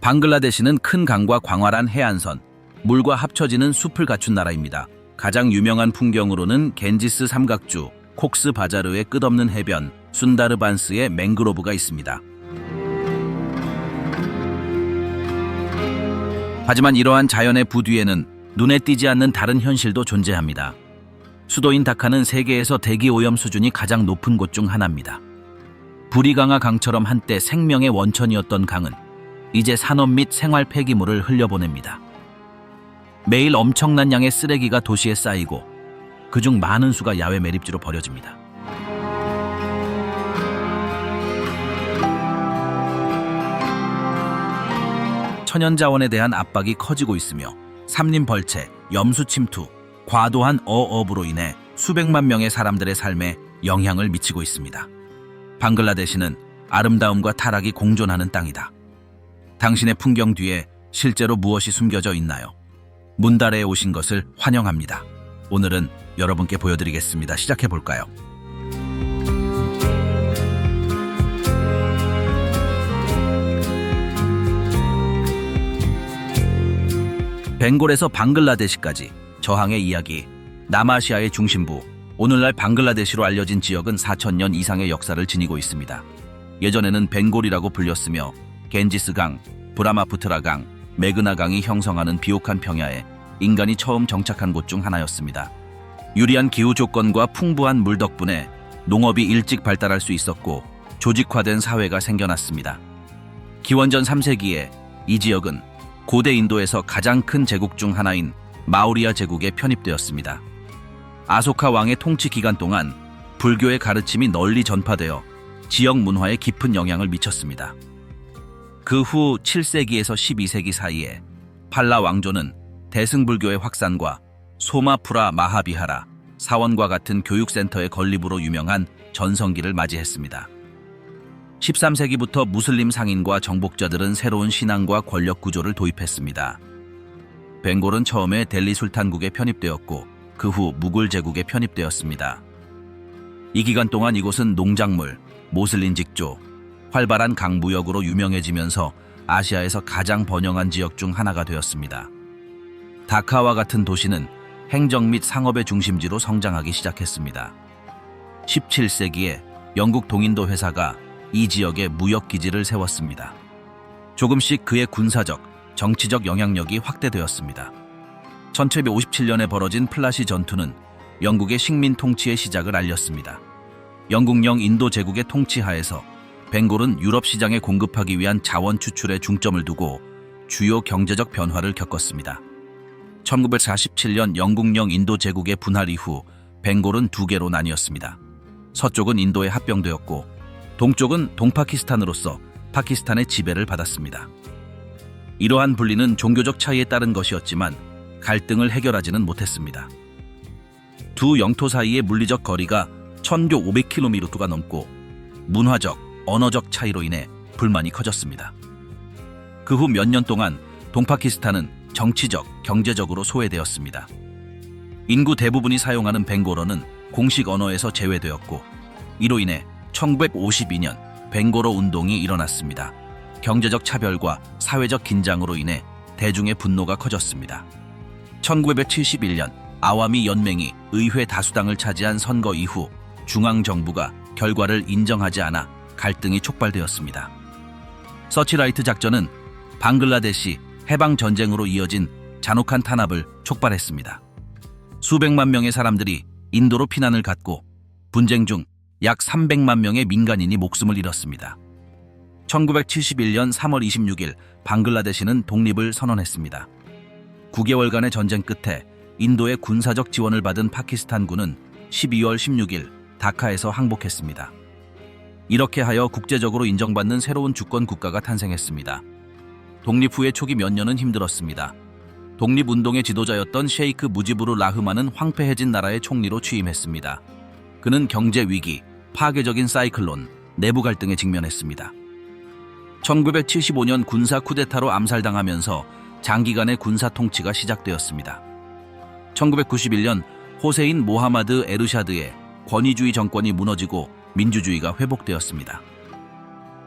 방글라데시는 큰 강과 광활한 해안선, 물과 합쳐지는 숲을 갖춘 나라입니다. 가장 유명한 풍경으로는 겐지스 삼각주, 콕스 바자르의 끝없는 해변, 순다르반스의 맹그로브가 있습니다. 하지만 이러한 자연의 부뒤에는 눈에 띄지 않는 다른 현실도 존재합니다. 수도인 다카는 세계에서 대기 오염 수준이 가장 높은 곳 중 하나입니다. 부리강화 강처럼 한때 생명의 원천이었던 강은 이제 산업 및 생활 폐기물을 흘려보냅니다. 매일 엄청난 양의 쓰레기가 도시에 쌓이고 그중 많은 수가 야외 매립지로 버려집니다. 천연자원에 대한 압박이 커지고 있으며 삼림 벌채, 염수 침투, 과도한 어업으로 인해 수백만 명의 사람들의 삶에 영향을 미치고 있습니다. 방글라데시는 아름다움과 타락이 공존하는 땅이다. 당신의 풍경 뒤에 실제로 무엇이 숨겨져 있나요? 문다레에 오신 것을 환영합니다. 오늘은 여러분께 보여드리겠습니다. 시작해볼까요? 벵골에서 방글라데시까지 저항의 이야기. 남아시아의 중심부, 오늘날 방글라데시로 알려진 지역은 4,000년 이상의 역사를 지니고 있습니다. 예전에는 벵골이라고 불렸으며 겐지스강, 브라마푸트라강, 메그나강이 형성하는 비옥한 평야에 인간이 처음 정착한 곳 중 하나였습니다. 유리한 기후 조건과 풍부한 물 덕분에 농업이 일찍 발달할 수 있었고 조직화된 사회가 생겨났습니다. 기원전 3세기에 이 지역은 고대 인도에서 가장 큰 제국 중 하나인 마우리아 제국에 편입되었습니다. 아소카 왕의 통치 기간 동안 불교의 가르침이 널리 전파되어 지역 문화에 깊은 영향을 미쳤습니다. 그 후 7세기에서 12세기 사이에 팔라 왕조는 대승불교의 확산과 소마푸라 마하비하라, 사원과 같은 교육센터의 건립으로 유명한 전성기를 맞이했습니다. 13세기부터 무슬림 상인과 정복자들은 새로운 신앙과 권력 구조를 도입했습니다. 벵골은 처음에 델리 술탄국에 편입되었고 그 후 무굴 제국에 편입되었습니다. 이 기간 동안 이곳은 농작물, 모슬린 직조, 활발한 강무역으로 유명해지면서 아시아에서 가장 번영한 지역 중 하나가 되었습니다. 다카와 같은 도시는 행정 및 상업의 중심지로 성장하기 시작했습니다. 17세기에 영국 동인도 회사가 이 지역에 무역기지를 세웠습니다. 조금씩 그의 군사적, 정치적 영향력이 확대되었습니다. 1757년에 벌어진 플라시 전투는 영국의 식민 통치의 시작을 알렸습니다. 영국령 인도 제국의 통치하에서 벵골은 유럽 시장에 공급하기 위한 자원 추출에 중점을 두고 주요 경제적 변화를 겪었습니다. 1947년 영국령 인도 제국의 분할 이후 벵골은 두 개로 나뉘었습니다. 서쪽은 인도에 합병되었고 동쪽은 동파키스탄으로서 파키스탄의 지배를 받았습니다. 이러한 분리는 종교적 차이에 따른 것이었지만 갈등을 해결하지는 못했습니다. 두 영토 사이의 물리적 거리가 천교 500km가 넘고 문화적, 언어적 차이로 인해 불만이 커졌습니다. 그 후 몇 년 동안 동파키스탄은 정치적, 경제적으로 소외되었습니다. 인구 대부분이 사용하는 벵골어는 공식 언어에서 제외되었고 이로 인해 1952년 벵골어 운동이 일어났습니다. 경제적 차별과 사회적 긴장으로 인해 대중의 분노가 커졌습니다. 1971년 아와미 연맹이 의회 다수당을 차지한 선거 이후 중앙정부가 결과를 인정하지 않아 갈등이 촉발되었습니다. 서치라이트 작전은 방글라데시 해방전쟁으로 이어진 잔혹한 탄압을 촉발했습니다. 수백만 명의 사람들이 인도로 피난을 갔고 분쟁 중 약 300만 명의 민간인이 목숨을 잃었습니다. 1971년 3월 26일 방글라데시는 독립을 선언했습니다. 9개월간의 전쟁 끝에 인도의 군사적 지원을 받은 파키스탄군은 12월 16일 다카에서 항복했습니다. 이렇게 하여 국제적으로 인정받는 새로운 주권 국가가 탄생했습니다. 독립 후의 초기 몇 년은 힘들었습니다. 독립운동의 지도자였던 셰이크 무지부르 라흐만은 황폐해진 나라의 총리로 취임했습니다. 그는 경제 위기, 파괴적인 사이클론, 내부 갈등에 직면했습니다. 1975년 군사 쿠데타로 암살당하면서 장기간의 군사 통치가 시작되었습니다. 1991년 호세인 모하마드 에르샤드의 권위주의 정권이 무너지고 민주주의가 회복되었습니다.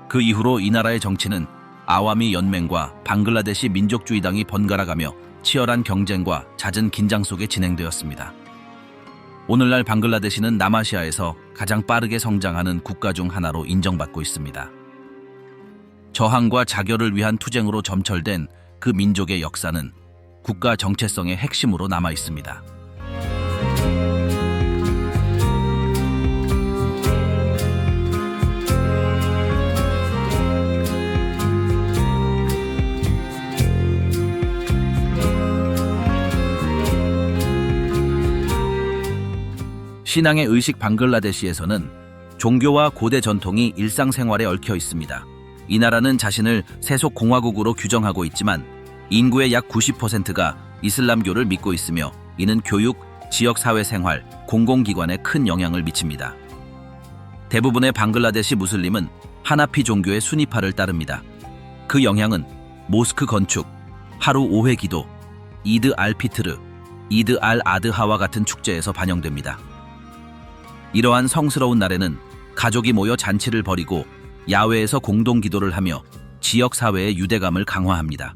그 이후로 이 나라의 정치는 아와미 연맹과 방글라데시 민족주의당이 번갈아가며 치열한 경쟁과 잦은 긴장 속에 진행되었습니다. 오늘날 방글라데시는 남아시아에서 가장 빠르게 성장하는 국가 중 하나로 인정받고 있습니다. 저항과 자결을 위한 투쟁으로 점철된 그 민족의 역사는 국가 정체성의 핵심으로 남아 있습니다. 신앙의 의식 방글라데시에서는 종교와 고대 전통이 일상생활에 얽혀 있습니다. 이 나라는 자신을 세속 공화국으로 규정하고 있지만 인구의 약 90%가 이슬람교를 믿고 있으며 이는 교육, 지역 사회 생활, 공공기관에 큰 영향을 미칩니다. 대부분의 방글라데시 무슬림은 하나피 종교의 수니파를 따릅니다. 그 영향은 모스크 건축, 하루 5회 기도, 이드 알피트르, 이드 알 아드하와 같은 축제에서 반영됩니다. 이러한 성스러운 날에는 가족이 모여 잔치를 벌이고 야외에서 공동 기도를 하며 지역 사회의 유대감을 강화합니다.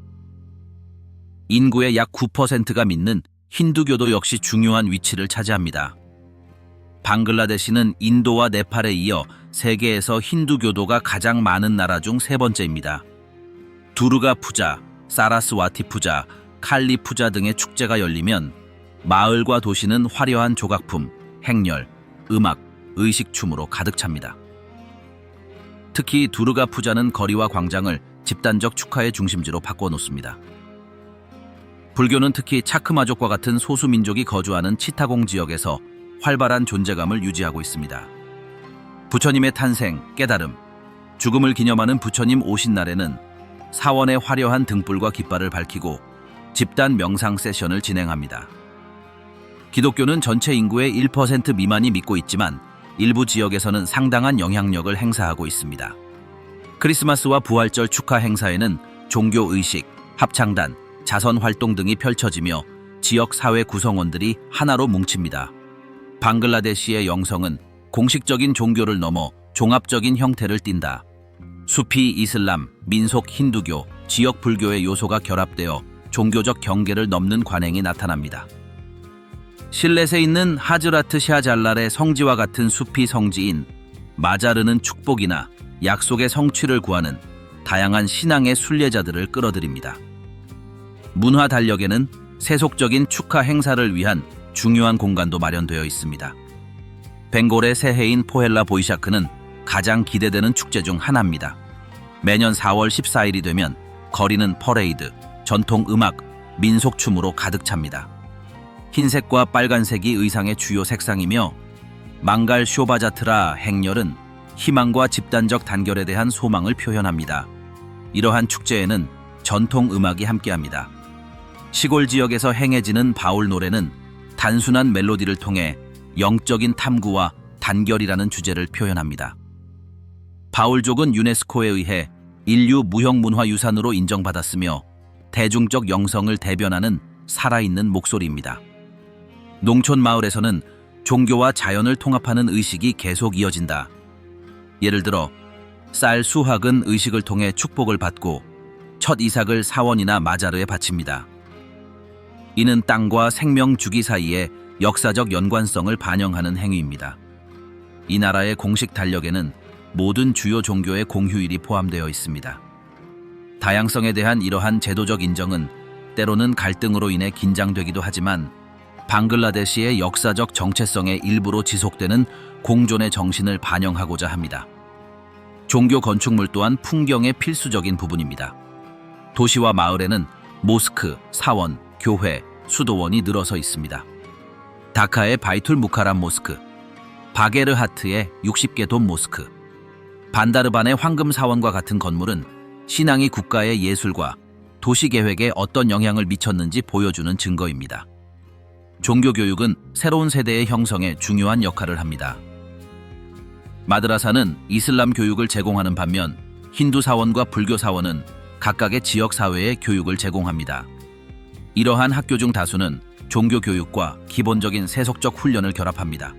인구의 약 9%가 믿는 힌두교도 역시 중요한 위치를 차지합니다. 방글라데시는 인도와 네팔에 이어 세계에서 힌두교도가 가장 많은 나라 중 세 번째입니다. 두르가 푸자, 사라스와티 푸자, 칼리 푸자 등의 축제가 열리면 마을과 도시는 화려한 조각품, 행렬, 음악, 의식춤으로 가득 찹니다. 특히 두르가 푸자는 거리와 광장을 집단적 축하의 중심지로 바꿔놓습니다. 불교는 특히 차크마족과 같은 소수민족이 거주하는 치타공 지역에서 활발한 존재감을 유지하고 있습니다. 부처님의 탄생, 깨달음, 죽음을 기념하는 부처님 오신 날에는 사원의 화려한 등불과 깃발을 밝히고 집단 명상 세션을 진행합니다. 기독교는 전체 인구의 1% 미만이 믿고 있지만 일부 지역에서는 상당한 영향력을 행사하고 있습니다. 크리스마스와 부활절 축하 행사에는 종교의식, 합창단, 자선활동 등이 펼쳐지며 지역 사회 구성원들이 하나로 뭉칩니다. 방글라데시의 영성은 공식적인 종교를 넘어 종합적인 형태를 띈다. 수피 이슬람, 민속 힌두교, 지역 불교의 요소가 결합되어 종교적 경계를 넘는 관행이 나타납니다. 실렛에 있는 하즈라트 샤잘랄의 성지와 같은 수피 성지인 마자르는 축복이나 약속의 성취를 구하는 다양한 신앙의 순례자들을 끌어들입니다. 문화 달력에는 세속적인 축하 행사를 위한 중요한 공간도 마련되어 있습니다. 벵골의 새해인 포헬라 보이샤크는 가장 기대되는 축제 중 하나입니다. 매년 4월 14일이 되면 거리는 퍼레이드, 전통 음악, 민속춤으로 가득 찹니다. 흰색과 빨간색이 의상의 주요 색상이며 망갈 쇼바자트라 행렬은 희망과 집단적 단결에 대한 소망을 표현합니다. 이러한 축제에는 전통 음악이 함께합니다. 시골 지역에서 행해지는 바울 노래는 단순한 멜로디를 통해 영적인 탐구와 단결이라는 주제를 표현합니다. 바울족은 유네스코에 의해 인류 무형문화유산으로 인정받았으며 대중적 영성을 대변하는 살아있는 목소리입니다. 농촌 마을에서는 종교와 자연을 통합하는 의식이 계속 이어진다. 예를 들어 쌀 수확은 의식을 통해 축복을 받고 첫 이삭을 사원이나 마자르에 바칩니다. 이는 땅과 생명 주기 사이에 역사적 연관성을 반영하는 행위입니다. 이 나라의 공식 달력에는 모든 주요 종교의 공휴일이 포함되어 있습니다. 다양성에 대한 이러한 제도적 인정은 때로는 갈등으로 인해 긴장되기도 하지만 방글라데시의 역사적 정체성의 일부로 지속되는 공존의 정신을 반영하고자 합니다. 종교 건축물 또한 풍경의 필수적인 부분입니다. 도시와 마을에는 모스크, 사원, 교회, 수도원이 늘어서 있습니다. 다카의 바이툴 무카람 모스크, 바게르하트의 60개 돔 모스크, 반다르반의 황금 사원과 같은 건물은 신앙이 국가의 예술과 도시 계획에 어떤 영향을 미쳤는지 보여주는 증거입니다. 종교교육은 새로운 세대의 형성에 중요한 역할을 합니다. 마드라사는 이슬람 교육을 제공하는 반면 힌두 사원과 불교 사원은 각각의 지역 사회에 교육을 제공합니다. 이러한 학교 중 다수는 종교교육과 기본적인 세속적 훈련을 결합합니다.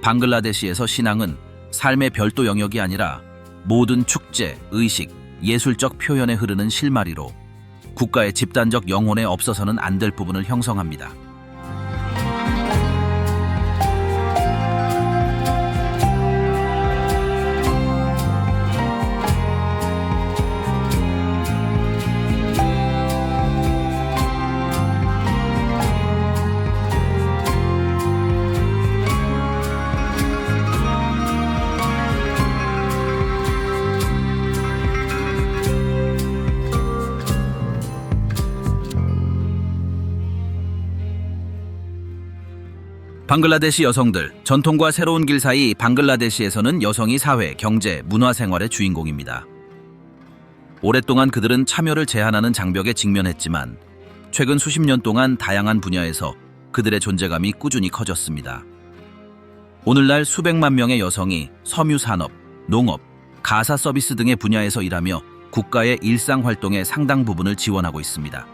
방글라데시에서 신앙은 삶의 별도 영역이 아니라 모든 축제, 의식, 예술적 표현에 흐르는 실마리로 국가의 집단적 영혼에 없어서는 안 될 부분을 형성합니다. 방글라데시 여성들, 전통과 새로운 길 사이 방글라데시에서는 여성이 사회, 경제, 문화 생활의 주인공입니다. 오랫동안 그들은 참여를 제한하는 장벽에 직면했지만 최근 수십 년 동안 다양한 분야에서 그들의 존재감이 꾸준히 커졌습니다. 오늘날 수백만 명의 여성이 섬유산업, 농업, 가사 서비스 등의 분야에서 일하며 국가의 일상활동의 상당 부분을 지원하고 있습니다.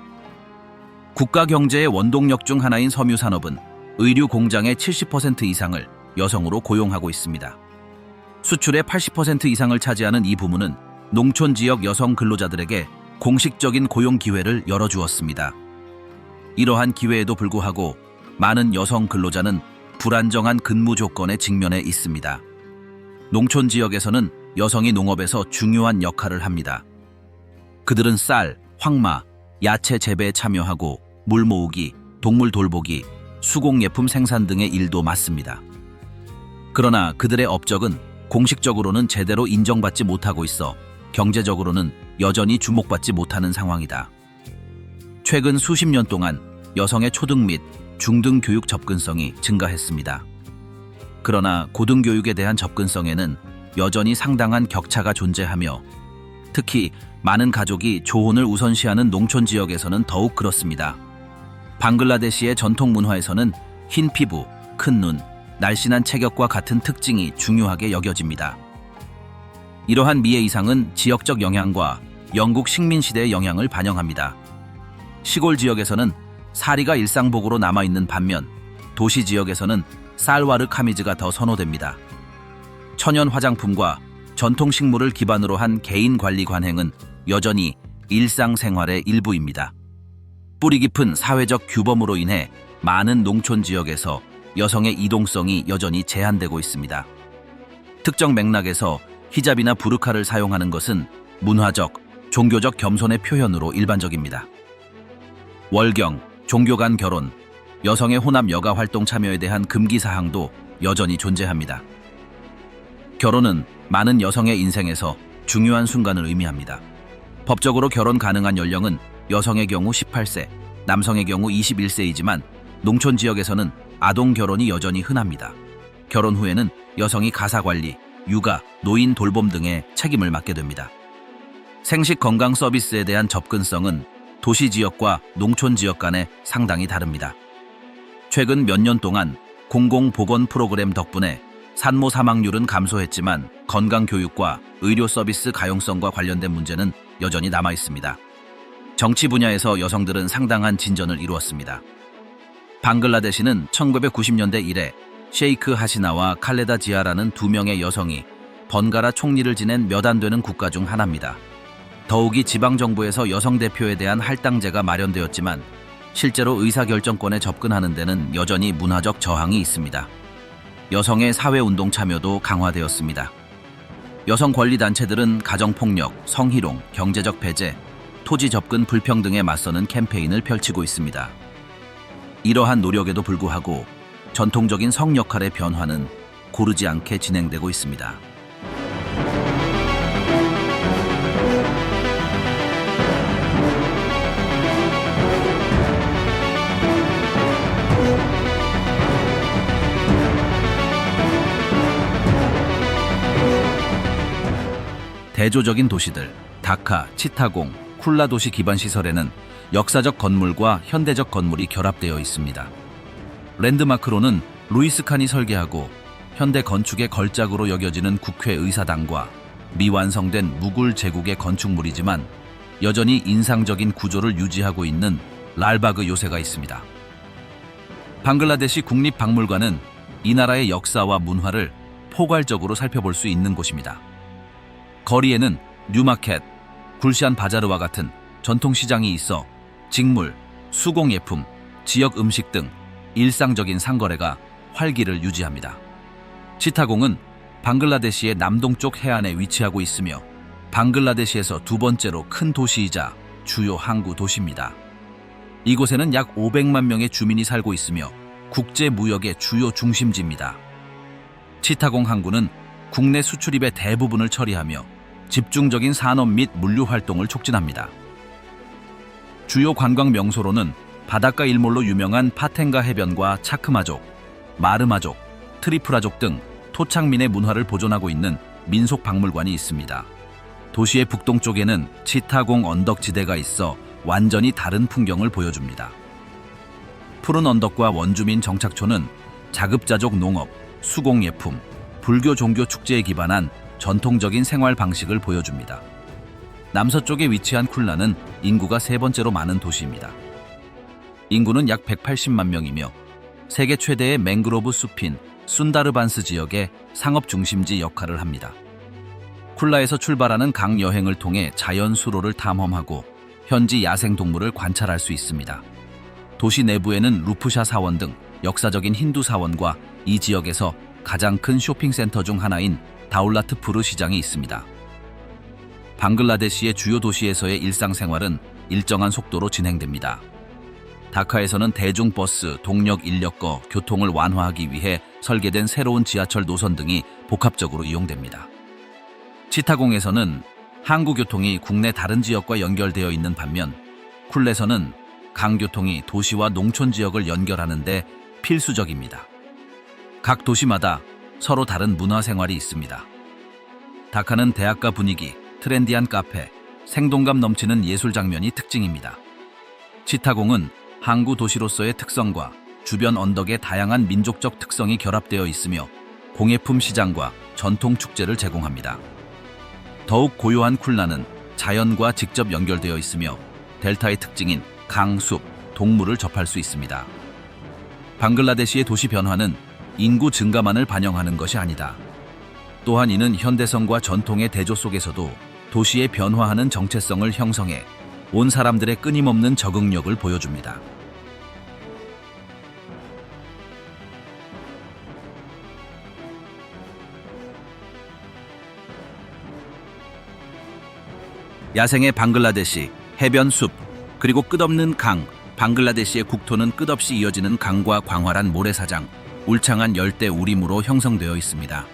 국가 경제의 원동력 중 하나인 섬유산업은 의류 공장의 70% 이상을 여성으로 고용하고 있습니다. 수출의 80% 이상을 차지하는 이 부문은 농촌 지역 여성 근로자들에게 공식적인 고용 기회를 열어주었습니다. 이러한 기회에도 불구하고 많은 여성 근로자는 불안정한 근무 조건에 직면해 있습니다. 농촌 지역에서는 여성이 농업에서 중요한 역할을 합니다. 그들은 쌀, 황마, 야채 재배에 참여하고 물 모으기, 동물 돌보기, 수공예품 생산 등의 일도 맡습니다. 그러나 그들의 업적은 공식적으로는 제대로 인정받지 못하고 있어 경제적으로는 여전히 주목받지 못하는 상황이다. 최근 수십 년 동안 여성의 초등 및 중등 교육 접근성이 증가했습니다. 그러나 고등교육에 대한 접근성에는 여전히 상당한 격차가 존재하며 특히 많은 가족이 조혼을 우선시하는 농촌 지역에서는 더욱 그렇습니다. 방글라데시의 전통 문화에서는 흰 피부, 큰 눈, 날씬한 체격과 같은 특징이 중요하게 여겨집니다. 이러한 미의 이상은 지역적 영향과 영국 식민시대의 영향을 반영합니다. 시골 지역에서는 사리가 일상복으로 남아있는 반면 도시 지역에서는 살와르 카미즈가 더 선호됩니다. 천연 화장품과 전통 식물을 기반으로 한 개인 관리 관행은 여전히 일상생활의 일부입니다. 뿌리 깊은 사회적 규범으로 인해 많은 농촌 지역에서 여성의 이동성이 여전히 제한되고 있습니다. 특정 맥락에서 히잡이나 부르카를 사용하는 것은 문화적, 종교적 겸손의 표현으로 일반적입니다. 월경, 종교 간 결혼, 여성의 혼합 여가 활동 참여에 대한 금기 사항도 여전히 존재합니다. 결혼은 많은 여성의 인생에서 중요한 순간을 의미합니다. 법적으로 결혼 가능한 연령은 여성의 경우 18세, 남성의 경우 21세이지만 농촌 지역에서는 아동 결혼이 여전히 흔합니다. 결혼 후에는 여성이 가사관리, 육아, 노인 돌봄 등의 책임을 맡게 됩니다. 생식 건강 서비스에 대한 접근성은 도시 지역과 농촌 지역 간에 상당히 다릅니다. 최근 몇 년 동안 공공보건 프로그램 덕분에 산모 사망률은 감소했지만 건강교육과 의료 서비스 가용성과 관련된 문제는 여전히 남아 있습니다. 정치 분야에서 여성들은 상당한 진전을 이루었습니다. 방글라데시는 1990년대 이래 셰이크 하시나와 칼레다 지아라는 두 명의 여성이 번갈아 총리를 지낸 몇 안 되는 국가 중 하나입니다. 더욱이 지방정부에서 여성 대표에 대한 할당제가 마련되었지만 실제로 의사결정권에 접근하는 데는 여전히 문화적 저항이 있습니다. 여성의 사회운동 참여도 강화되었습니다. 여성 권리단체들은 가정폭력, 성희롱, 경제적 배제, 토지 접근 불평등에 맞서는 캠페인을 펼치고 있습니다. 이러한 노력에도 불구하고 전통적인 성 역할의 변화는 고르지 않게 진행되고 있습니다. 대조적인 도시들, 다카, 치타공, 쿨라 도시 기반 시설에는 역사적 건물과 현대적 건물이 결합되어 있습니다. 랜드마크로는 루이스 칸이 설계하고 현대 건축의 걸작으로 여겨지는 국회의사당과 미완성된 무굴 제국의 건축물이지만 여전히 인상적인 구조를 유지하고 있는 랄바그 요새가 있습니다. 방글라데시 국립박물관은 이 나라의 역사와 문화를 포괄적으로 살펴볼 수 있는 곳입니다. 거리에는 뉴마켓, 굴시안 바자르와 같은 전통시장이 있어 직물, 수공예품, 지역 음식 등 일상적인 상거래가 활기를 유지합니다. 치타공은 방글라데시의 남동쪽 해안에 위치하고 있으며 방글라데시에서 두 번째로 큰 도시이자 주요 항구 도시입니다. 이곳에는 약 500만 명의 주민이 살고 있으며 국제 무역의 주요 중심지입니다. 치타공 항구는 국내 수출입의 대부분을 처리하며 집중적인 산업 및 물류 활동을 촉진합니다. 주요 관광 명소로는 바닷가 일몰로 유명한 파텐가 해변과 차크마족, 마르마족, 트리프라족 등 토착민의 문화를 보존하고 있는 민속박물관이 있습니다. 도시의 북동쪽에는 치타공 언덕지대가 있어 완전히 다른 풍경을 보여줍니다. 푸른 언덕과 원주민 정착촌은 자급자족 농업, 수공예품, 불교 종교 축제에 기반한 전통적인 생활 방식을 보여줍니다. 남서쪽에 위치한 쿨라는 인구가 세 번째로 많은 도시입니다. 인구는 약 180만 명이며 세계 최대의 맹그로브 숲인 순다르반스 지역의 상업 중심지 역할을 합니다. 쿨라에서 출발하는 강 여행을 통해 자연 수로를 탐험하고 현지 야생 동물을 관찰할 수 있습니다. 도시 내부에는 루프샤 사원 등 역사적인 힌두 사원과 이 지역에서 가장 큰 쇼핑센터 중 하나인 다울라트푸르 시장이 있습니다. 방글라데시의 주요 도시에서의 일상생활은 일정한 속도로 진행됩니다. 다카에서는 대중버스, 동력 인력거, 교통을 완화하기 위해 설계된 새로운 지하철 노선 등이 복합적으로 이용됩니다. 치타공에서는 항구교통이 국내 다른 지역과 연결되어 있는 반면 쿨레에서는 강교통이 도시와 농촌 지역을 연결하는 데 필수적입니다. 각 도시마다 서로 다른 문화생활이 있습니다. 다카는 대학가 분위기, 트렌디한 카페, 생동감 넘치는 예술 장면이 특징입니다. 치타공은 항구 도시로서의 특성과 주변 언덕의 다양한 민족적 특성이 결합되어 있으며 공예품 시장과 전통 축제를 제공합니다. 더욱 고요한 쿨라는 자연과 직접 연결되어 있으며 델타의 특징인 강, 숲, 동물을 접할 수 있습니다. 방글라데시의 도시 변화는 인구 증가만을 반영하는 것이 아니다. 또한 이는 현대성과 전통의 대조 속에서도 도시의 변화하는 정체성을 형성해 온 사람들의 끊임없는 적응력을 보여줍니다. 야생의 방글라데시, 해변 숲, 그리고 끝없는 강, 방글라데시의 국토는 끝없이 이어지는 강과 광활한 모래사장, 울창한 열대 우림으로 형성되어 있습니다.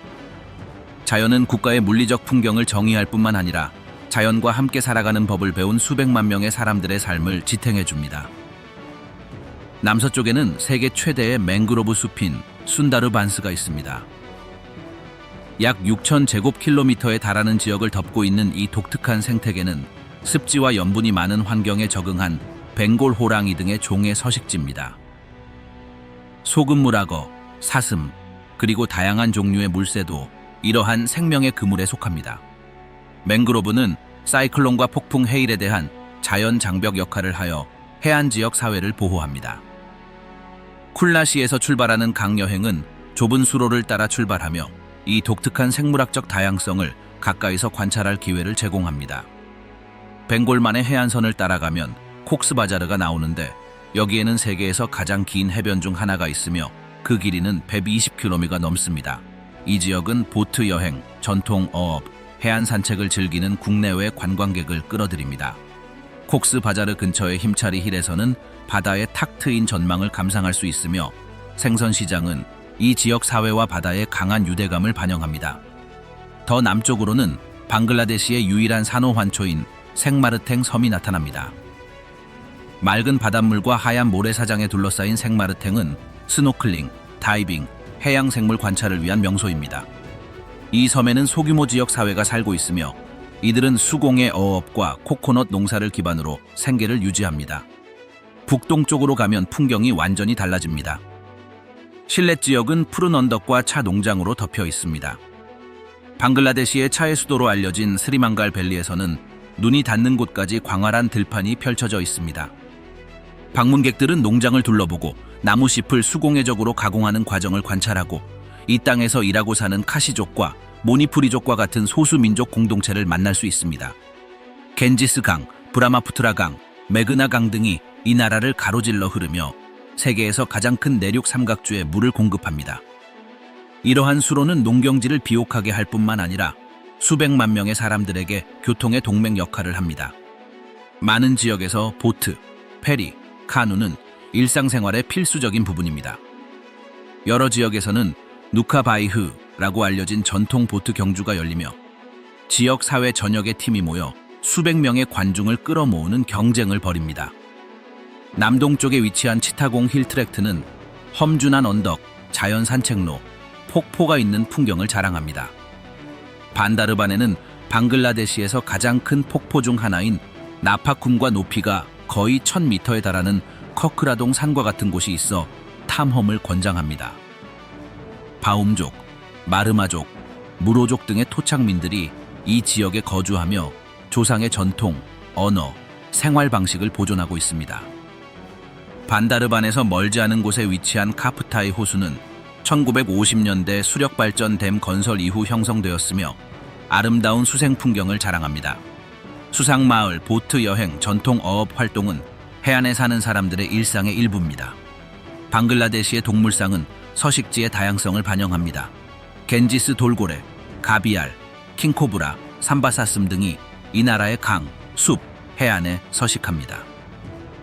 자연은 국가의 물리적 풍경을 정의할 뿐만 아니라 자연과 함께 살아가는 법을 배운 수백만 명의 사람들의 삶을 지탱해줍니다. 남서쪽에는 세계 최대의 맹그로브 숲인 순다르반스가 있습니다. 약 6,000제곱킬로미터에 달하는 지역을 덮고 있는 이 독특한 생태계는 습지와 염분이 많은 환경에 적응한 벵골 호랑이 등의 종의 서식지입니다. 소금물악어, 사슴, 그리고 다양한 종류의 물새도 이러한 생명의 그물에 속합니다. 맹그로브는 사이클론과 폭풍 해일에 대한 자연 장벽 역할을 하여 해안 지역 사회를 보호합니다. 쿨라시에서 출발하는 강 여행은 좁은 수로를 따라 출발하며 이 독특한 생물학적 다양성을 가까이서 관찰할 기회를 제공합니다. 벵골만의 해안선을 따라가면 콕스바자르가 나오는데 여기에는 세계에서 가장 긴 해변 중 하나가 있으며 그 길이는 120km가 넘습니다. 이 지역은 보트 여행, 전통 어업, 해안 산책을 즐기는 국내외 관광객을 끌어들입니다. 콕스바자르 근처의 힘차리 힐에서는 바다의 탁 트인 전망을 감상할 수 있으며 생선시장은 이 지역 사회와 바다의 강한 유대감을 반영합니다. 더 남쪽으로는 방글라데시의 유일한 산호환초인 생마르탱 섬이 나타납니다. 맑은 바닷물과 하얀 모래사장에 둘러싸인 생마르탱은 스노클링, 다이빙, 해양생물 관찰을 위한 명소입니다. 이 섬에는 소규모 지역 사회가 살고 있으며 이들은 수공예 어업과 코코넛 농사를 기반으로 생계를 유지합니다. 북동쪽으로 가면 풍경이 완전히 달라집니다. 실내 지역은 푸른 언덕과 차 농장으로 덮여 있습니다. 방글라데시의 차의 수도로 알려진 스리망갈 밸리에서는 눈이 닿는 곳까지 광활한 들판이 펼쳐져 있습니다. 방문객들은 농장을 둘러보고 나무잎을 수공예적으로 가공하는 과정을 관찰하고 이 땅에서 일하고 사는 카시족과 모니푸리족과 같은 소수민족 공동체를 만날 수 있습니다. 겐지스 강, 브라마푸트라 강, 메그나 강 등이 이 나라를 가로질러 흐르며 세계에서 가장 큰 내륙 삼각주에 물을 공급합니다. 이러한 수로는 농경지를 비옥하게 할 뿐만 아니라 수백만 명의 사람들에게 교통의 동맹 역할을 합니다. 많은 지역에서 보트, 페리, 카누는 일상생활의 필수적인 부분입니다. 여러 지역에서는 누카바이흐라고 알려진 전통 보트 경주가 열리며 지역 사회 전역의 팀이 모여 수백 명의 관중을 끌어모으는 경쟁을 벌입니다. 남동쪽에 위치한 치타공 힐트랙트는 험준한 언덕, 자연 산책로, 폭포가 있는 풍경을 자랑합니다. 반다르반에는 방글라데시에서 가장 큰 폭포 중 하나인 나파쿰과 높이가 거의 1000m에 달하는 커크라동 산과 같은 곳이 있어 탐험을 권장합니다. 바움족, 마르마족, 무로족 등의 토착민들이 이 지역에 거주하며 조상의 전통, 언어, 생활 방식을 보존하고 있습니다. 반다르반에서 멀지 않은 곳에 위치한 카프타이 호수는 1950년대 수력발전댐 건설 이후 형성되었으며 아름다운 수생 풍경을 자랑합니다. 수상마을, 보트 여행, 전통 어업 활동은 해안에 사는 사람들의 일상의 일부입니다. 방글라데시의 동물상은 서식지의 다양성을 반영합니다. 겐지스 돌고래, 가비알, 킹코브라, 삼바사슴 등이 이 나라의 강, 숲, 해안에 서식합니다.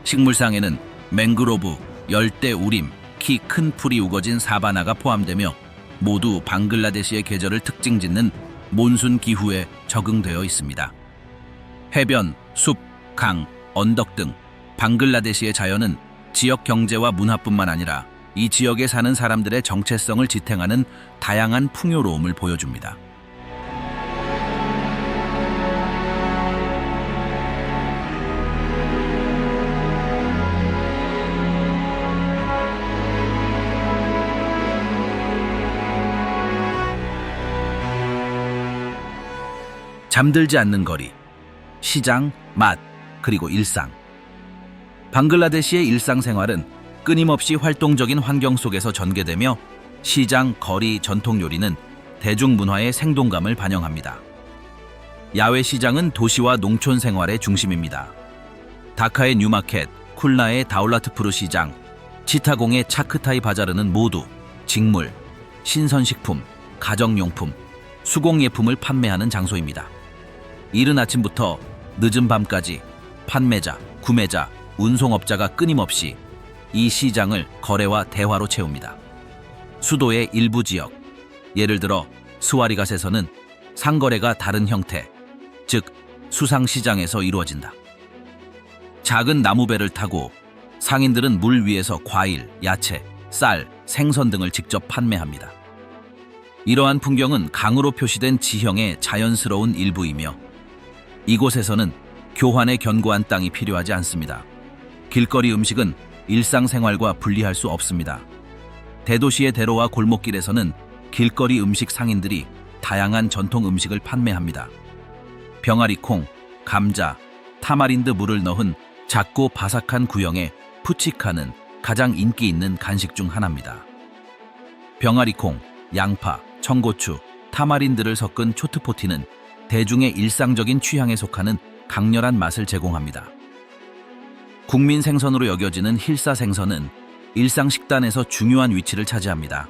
식물상에는 맹그로브, 열대 우림, 키 큰 풀이 우거진 사바나가 포함되며 모두 방글라데시의 계절을 특징짓는 몬순 기후에 적응되어 있습니다. 해변, 숲, 강, 언덕 등 방글라데시의 자연은 지역 경제와 문화뿐만 아니라 이 지역에 사는 사람들의 정체성을 지탱하는 다양한 풍요로움을 보여줍니다. 잠들지 않는 거리, 시장, 맛, 그리고 일상. 방글라데시의 일상생활은 끊임없이 활동적인 환경 속에서 전개되며 시장, 거리, 전통 요리는 대중문화의 생동감을 반영합니다. 야외 시장은 도시와 농촌 생활의 중심입니다. 다카의 뉴마켓, 쿨나의 다울라트푸르 시장, 치타공의 차크타이 바자르는 모두 직물, 신선식품, 가정용품, 수공예품을 판매하는 장소입니다. 이른 아침부터 늦은 밤까지 판매자, 구매자, 운송업자가 끊임없이 이 시장을 거래와 대화로 채웁니다. 수도의 일부 지역, 예를 들어 스와리갓에서는 상거래가 다른 형태, 즉 수상시장에서 이루어진다. 작은 나무배를 타고 상인들은 물 위에서 과일, 야채, 쌀, 생선 등을 직접 판매합니다. 이러한 풍경은 강으로 표시된 지형의 자연스러운 일부이며 이곳에서는 교환의 견고한 땅이 필요하지 않습니다. 길거리 음식은 일상생활과 분리할 수 없습니다. 대도시의 대로와 골목길에서는 길거리 음식 상인들이 다양한 전통 음식을 판매합니다. 병아리콩, 감자, 타마린드 물을 넣은 작고 바삭한 구형의 푸치카는 가장 인기 있는 간식 중 하나입니다. 병아리콩, 양파, 청고추, 타마린드를 섞은 초트포티는 대중의 일상적인 취향에 속하는 강렬한 맛을 제공합니다. 국민 생선으로 여겨지는 힐사 생선은 일상 식단에서 중요한 위치를 차지합니다.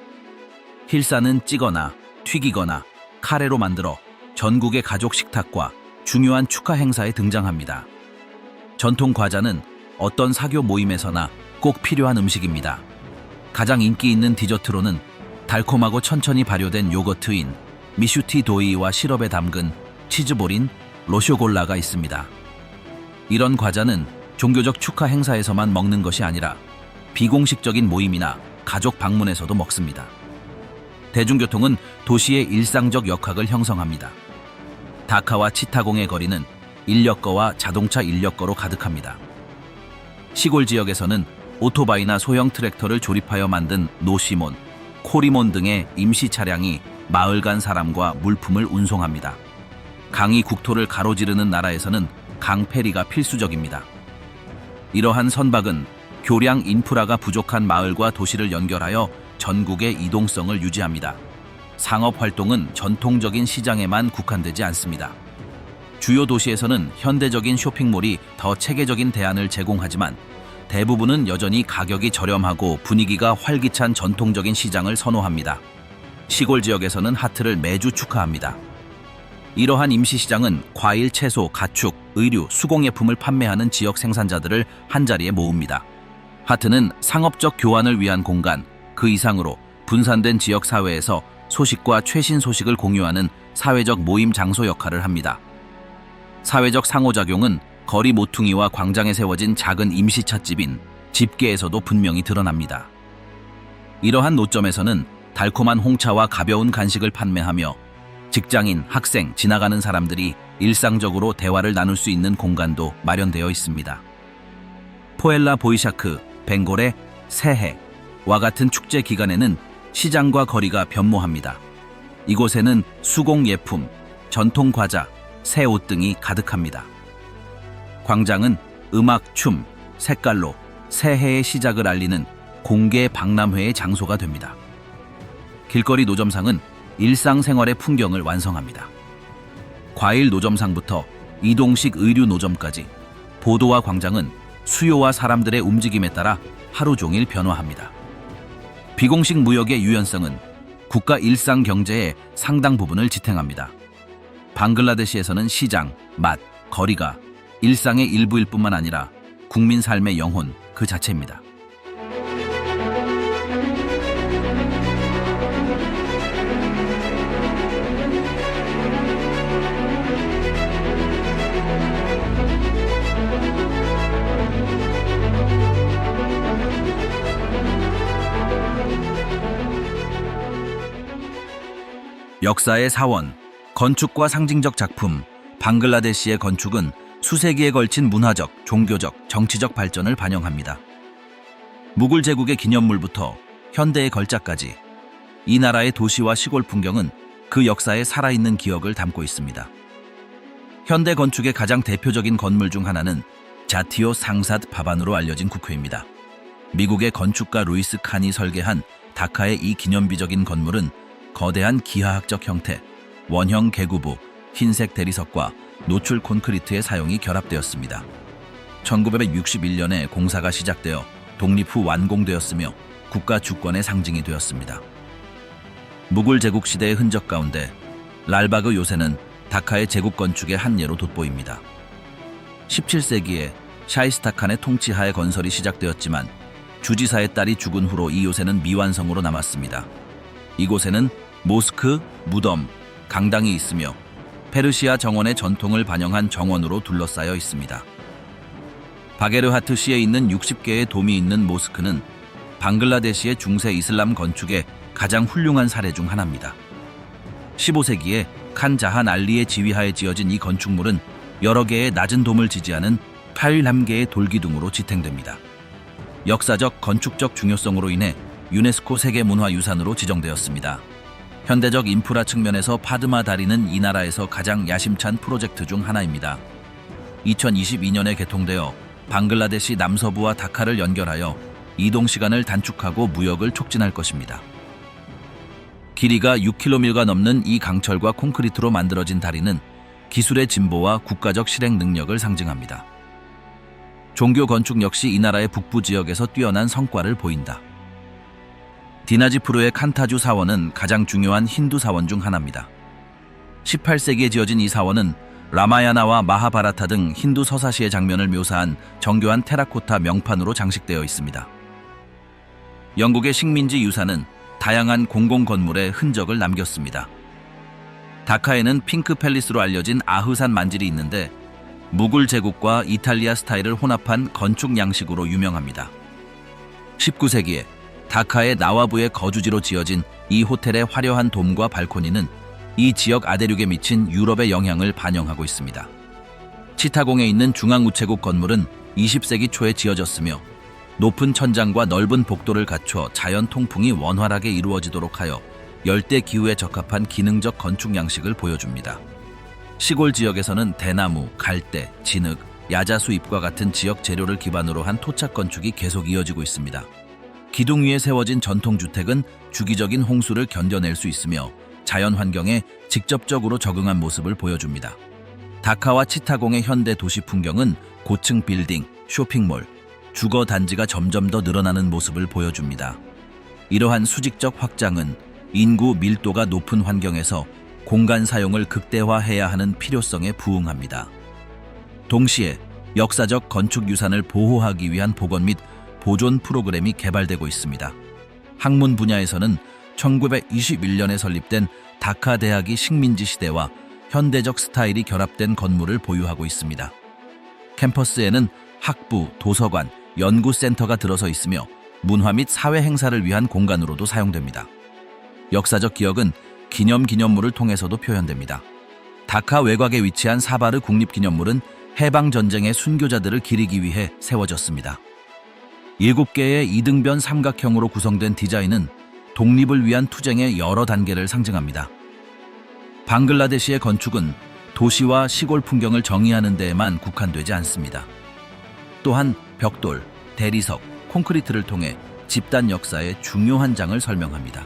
힐사는 찌거나 튀기거나 카레로 만들어 전국의 가족 식탁과 중요한 축하 행사에 등장합니다. 전통 과자는 어떤 사교 모임에서나 꼭 필요한 음식입니다. 가장 인기 있는 디저트로는 달콤하고 천천히 발효된 요거트인 미슈티 도이와 시럽에 담근 치즈볼인 로쇼골라가 있습니다. 이런 과자는 종교적 축하 행사에서만 먹는 것이 아니라 비공식적인 모임이나 가족 방문에서도 먹습니다. 대중교통은 도시의 일상적 역학을 형성합니다. 다카와 치타공의 거리는 인력거와 자동차 인력거로 가득합니다. 시골 지역에서는 오토바이나 소형 트랙터를 조립하여 만든 노시몬, 코리몬 등의 임시 차량이 마을 간 사람과 물품을 운송합니다. 강이 국토를 가로지르는 나라에서는 강페리가 필수적입니다. 이러한 선박은 교량 인프라가 부족한 마을과 도시를 연결하여 전국의 이동성을 유지합니다. 상업 활동은 전통적인 시장에만 국한되지 않습니다. 주요 도시에서는 현대적인 쇼핑몰이 더 체계적인 대안을 제공하지만 대부분은 여전히 가격이 저렴하고 분위기가 활기찬 전통적인 시장을 선호합니다. 시골 지역에서는 하트를 매주 축하합니다. 이러한 임시시장은 과일, 채소, 가축, 의류, 수공예품을 판매하는 지역 생산자들을 한자리에 모읍니다. 하트는 상업적 교환을 위한 공간, 그 이상으로 분산된 지역 사회에서 소식과 최신 소식을 공유하는 사회적 모임 장소 역할을 합니다. 사회적 상호작용은 거리 모퉁이와 광장에 세워진 작은 임시 찻집인 집게에서도 분명히 드러납니다. 이러한 노점에서는 달콤한 홍차와 가벼운 간식을 판매하며 직장인, 학생, 지나가는 사람들이 일상적으로 대화를 나눌 수 있는 공간도 마련되어 있습니다. 포엘라 보이샤크, 벵골의 새해와 같은 축제 기간에는 시장과 거리가 변모합니다. 이곳에는 수공예품, 전통 과자, 새 옷 등이 가득합니다. 광장은 음악, 춤, 색깔로 새해의 시작을 알리는 공개 박람회의 장소가 됩니다. 길거리 노점상은 일상생활의 풍경을 완성합니다. 과일 노점상부터 이동식 의류 노점까지 보도와 광장은 수요와 사람들의 움직임에 따라 하루 종일 변화합니다. 비공식 무역의 유연성은 국가 일상 경제의 상당 부분을 지탱합니다. 방글라데시에서는 시장, 맛, 거리가 일상의 일부일 뿐만 아니라 국민 삶의 영혼 그 자체입니다. 역사의 사원, 건축과 상징적 작품, 방글라데시의 건축은 수세기에 걸친 문화적, 종교적, 정치적 발전을 반영합니다. 무굴 제국의 기념물부터 현대의 걸작까지 이 나라의 도시와 시골 풍경은 그 역사의 살아있는 기억을 담고 있습니다. 현대 건축의 가장 대표적인 건물 중 하나는 자티오 상삿 바반으로 알려진 국회입니다. 미국의 건축가 루이스 칸이 설계한 다카의 이 기념비적인 건물은 거대한 기하학적 형태, 원형 개구부, 흰색 대리석과 노출 콘크리트의 사용이 결합되었습니다. 1961년에 공사가 시작되어 독립 후 완공되었으며 국가 주권의 상징이 되었습니다. 무굴 제국 시대의 흔적 가운데 랄바그 요새는 다카의 제국 건축의 한 예로 돋보입니다. 17세기에 샤이스타칸의 통치하에 건설이 시작되었지만 주지사의 딸이 죽은 후로 이 요새는 미완성으로 남았습니다. 이곳에는 모스크, 무덤, 강당이 있으며 페르시아 정원의 전통을 반영한 정원으로 둘러싸여 있습니다. 바게르하트시에 있는 60개의 돔이 있는 모스크는 방글라데시의 중세 이슬람 건축의 가장 훌륭한 사례 중 하나입니다. 15세기에 칸 자한 알리의 지휘하에 지어진 이 건축물은 여러 개의 낮은 돔을 지지하는 81개의 돌기둥으로 지탱됩니다. 역사적, 건축적 중요성으로 인해 유네스코 세계문화유산으로 지정되었습니다. 현대적 인프라 측면에서 파드마 다리는 이 나라에서 가장 야심찬 프로젝트 중 하나입니다. 2022년에 개통되어 방글라데시 남서부와 다카를 연결하여 이동 시간을 단축하고 무역을 촉진할 것입니다. 길이가 6km가 넘는 이 강철과 콘크리트로 만들어진 다리는 기술의 진보와 국가적 실행 능력을 상징합니다. 종교 건축 역시 이 나라의 북부 지역에서 뛰어난 성과를 보인다. 디나지푸르의 칸타주 사원은 가장 중요한 힌두 사원 중 하나입니다. 18세기에 지어진 이 사원은 라마야나와 마하바라타 등 힌두 서사시의 장면을 묘사한 정교한 테라코타 명판으로 장식되어 있습니다. 영국의 식민지 유산은 다양한 공공 건물의 흔적을 남겼습니다. 다카에는 핑크 팰리스로 알려진 아흐산 만질이 있는데 무굴 제국과 이탈리아 스타일을 혼합한 건축 양식으로 유명합니다. 19세기에 다카의 나와부의 거주지로 지어진 이 호텔의 화려한 돔과 발코니는 이 지역 아대륙에 미친 유럽의 영향을 반영하고 있습니다. 치타공에 있는 중앙우체국 건물은 20세기 초에 지어졌으며 높은 천장과 넓은 복도를 갖춰 자연 통풍이 원활하게 이루어지도록 하여 열대 기후에 적합한 기능적 건축 양식을 보여줍니다. 시골 지역에서는 대나무, 갈대, 진흙, 야자수 잎과 같은 지역 재료를 기반으로 한 토착 건축이 계속 이어지고 있습니다. 기둥 위에 세워진 전통주택은 주기적인 홍수를 견뎌낼 수 있으며 자연 환경에 직접적으로 적응한 모습을 보여줍니다. 다카와 치타공의 현대 도시 풍경은 고층 빌딩, 쇼핑몰, 주거 단지가 점점 더 늘어나는 모습을 보여줍니다. 이러한 수직적 확장은 인구 밀도가 높은 환경에서 공간 사용을 극대화해야 하는 필요성에 부응합니다. 동시에 역사적 건축 유산을 보호하기 위한 복원 및 보존 프로그램이 개발되고 있습니다. 학문 분야에서는 1921년에 설립된 다카 대학이 식민지 시대와 현대적 스타일이 결합된 건물을 보유하고 있습니다. 캠퍼스에는 학부, 도서관, 연구센터가 들어서 있으며 문화 및 사회 행사를 위한 공간으로도 사용됩니다. 역사적 기억은 기념물을 통해서도 표현됩니다. 다카 외곽에 위치한 사바르 국립기념물은 해방전쟁의 순교자들을 기리기 위해 세워졌습니다. 7개의 이등변 삼각형으로 구성된 디자인은 독립을 위한 투쟁의 여러 단계를 상징합니다. 방글라데시의 건축은 도시와 시골 풍경을 정의하는 데에만 국한되지 않습니다. 또한 벽돌, 대리석, 콘크리트를 통해 집단 역사의 중요한 장을 설명합니다.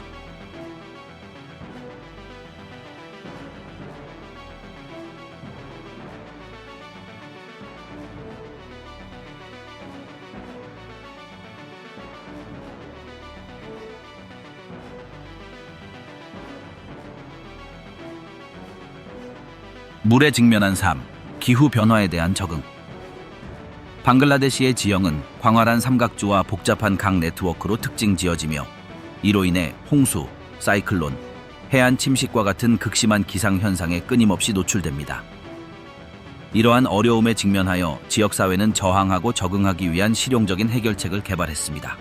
물에 직면한 삶, 기후 변화에 대한 적응. 방글라데시의 지형은 광활한 삼각주와 복잡한 강 네트워크로 특징 지어지며 이로 인해 홍수, 사이클론, 해안 침식과 같은 극심한 기상현상에 끊임없이 노출됩니다. 이러한 어려움에 직면하여 지역사회는 저항하고 적응하기 위한 실용적인 해결책을 개발했습니다.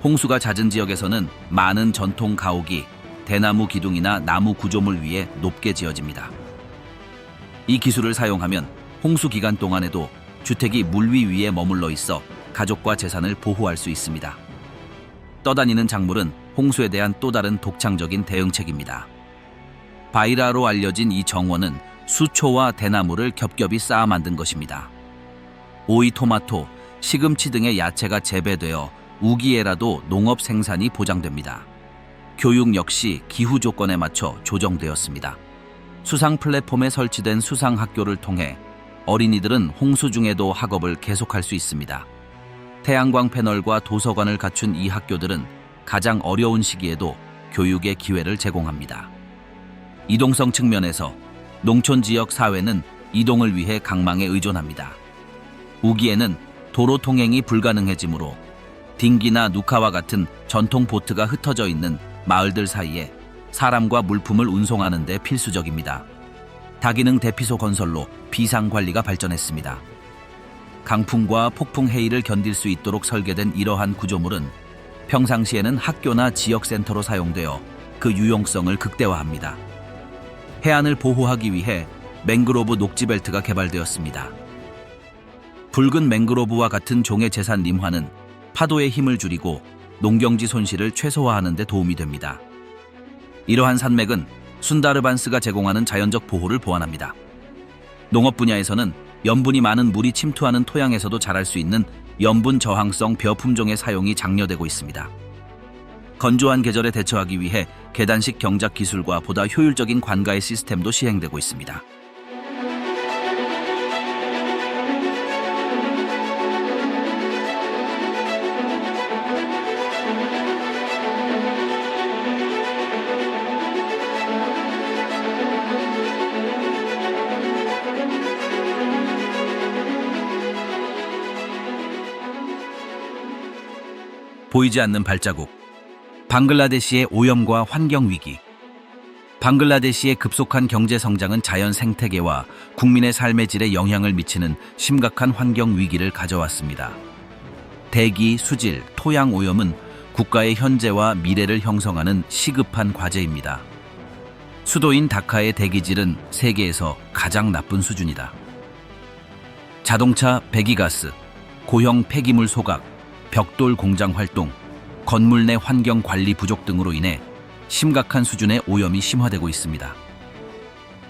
홍수가 잦은 지역에서는 많은 전통 가옥이 대나무 기둥이나 나무 구조물 위에 높게 지어집니다. 이 기술을 사용하면 홍수 기간 동안에도 주택이 물위 위에 머물러 있어 가족과 재산을 보호할 수 있습니다. 떠다니는 작물은 홍수에 대한 또 다른 독창적인 대응책입니다. 바이라로 알려진 이 정원은 수초와 대나무를 겹겹이 쌓아 만든 것입니다. 오이, 토마토, 시금치 등의 야채가 재배되어 우기에라도 농업 생산이 보장됩니다. 교육 역시 기후 조건에 맞춰 조정되었습니다. 수상 플랫폼에 설치된 수상 학교를 통해 어린이들은 홍수 중에도 학업을 계속할 수 있습니다. 태양광 패널과 도서관을 갖춘 이 학교들은 가장 어려운 시기에도 교육의 기회를 제공합니다. 이동성 측면에서 농촌 지역 사회는 이동을 위해 강망에 의존합니다. 우기에는 도로 통행이 불가능해지므로 딩기나 누카와 같은 전통 보트가 흩어져 있는 마을들 사이에 사람과 물품을 운송하는 데 필수적입니다. 다기능 대피소 건설로 비상관리가 발전했습니다. 강풍과 폭풍 해일을 견딜 수 있도록 설계된 이러한 구조물은 평상시에는 학교나 지역센터로 사용되어 그 유용성을 극대화합니다. 해안을 보호하기 위해 맹그로브 녹지벨트가 개발되었습니다. 붉은 맹그로브와 같은 종의 재산 림화는 파도의 힘을 줄이고 농경지 손실을 최소화하는 데 도움이 됩니다. 이러한 산맥은 순다르반스가 제공하는 자연적 보호를 보완합니다. 농업 분야에서는 염분이 많은 물이 침투하는 토양에서도 자랄 수 있는 염분 저항성 벼 품종의 사용이 장려되고 있습니다. 건조한 계절에 대처하기 위해 계단식 경작 기술과 보다 효율적인 관가의 시스템도 시행되고 있습니다. 보이지 않는 발자국. 방글라데시의 오염과 환경 위기. 방글라데시의 급속한 경제 성장은 자연 생태계와 국민의 삶의 질에 영향을 미치는 심각한 환경 위기를 가져왔습니다. 대기, 수질, 토양 오염은 국가의 현재와 미래를 형성하는 시급한 과제입니다. 수도인 다카의 대기질은 세계에서 가장 나쁜 수준이다. 자동차 배기가스, 고형 폐기물 소각, 벽돌 공장 활동, 건물 내 환경 관리 부족 등으로 인해 심각한 수준의 오염이 심화되고 있습니다.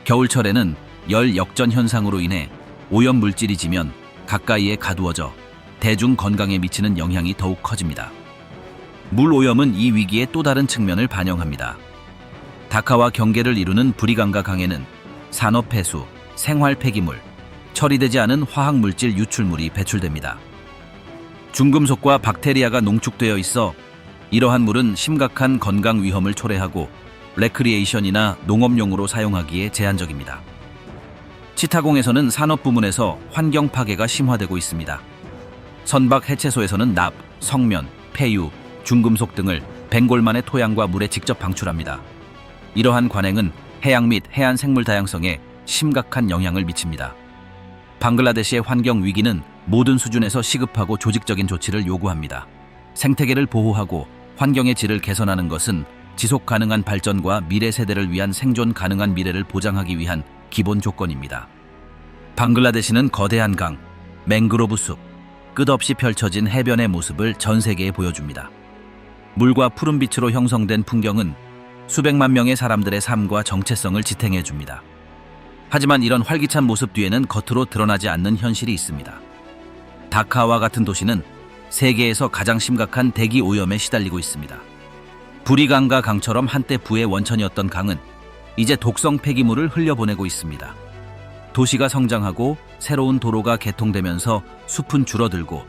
겨울철에는 열 역전 현상으로 인해 오염 물질이 지면 가까이에 가두어져 대중 건강에 미치는 영향이 더욱 커집니다. 물 오염은 이 위기의 또 다른 측면을 반영합니다. 다카와 경계를 이루는 브리강가 강에는 산업 폐수, 생활 폐기물, 처리되지 않은 화학물질 유출물이 배출됩니다. 중금속과 박테리아가 농축되어 있어 이러한 물은 심각한 건강 위험을 초래하고 레크리에이션이나 농업용으로 사용하기에 제한적입니다. 치타공에서는 산업 부문에서 환경 파괴가 심화되고 있습니다. 선박 해체소에서는 납, 성면, 폐유, 중금속 등을 벵골만의 토양과 물에 직접 방출합니다. 이러한 관행은 해양 및 해안 생물 다양성에 심각한 영향을 미칩니다. 방글라데시의 환경 위기는 모든 수준에서 시급하고 조직적인 조치를 요구합니다. 생태계를 보호하고 환경의 질을 개선하는 것은 지속 가능한 발전과 미래 세대를 위한 생존 가능한 미래를 보장하기 위한 기본 조건입니다. 방글라데시는 거대한 강, 맹그로브 숲, 끝없이 펼쳐진 해변의 모습을 전 세계에 보여줍니다. 물과 푸른빛으로 형성된 풍경은 수백만 명의 사람들의 삶과 정체성을 지탱해 줍니다. 하지만 이런 활기찬 모습 뒤에는 겉으로 드러나지 않는 현실이 있습니다. 다카와 같은 도시는 세계에서 가장 심각한 대기 오염에 시달리고 있습니다. 부리강과 강처럼 한때 부의 원천이었던 강은 이제 독성 폐기물을 흘려보내고 있습니다. 도시가 성장하고 새로운 도로가 개통되면서 숲은 줄어들고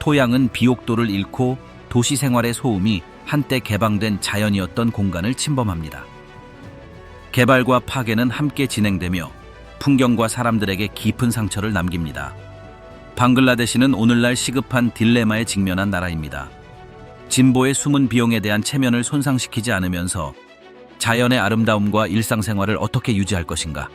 토양은 비옥도를 잃고 도시 생활의 소음이 한때 개방된 자연이었던 공간을 침범합니다. 개발과 파괴는 함께 진행되며 풍경과 사람들에게 깊은 상처를 남깁니다. 방글라데시는 오늘날 시급한 딜레마에 직면한 나라입니다. 진보의 숨은 비용에 대한 체면을 손상시키지 않으면서 자연의 아름다움과 일상생활을 어떻게 유지할 것인가?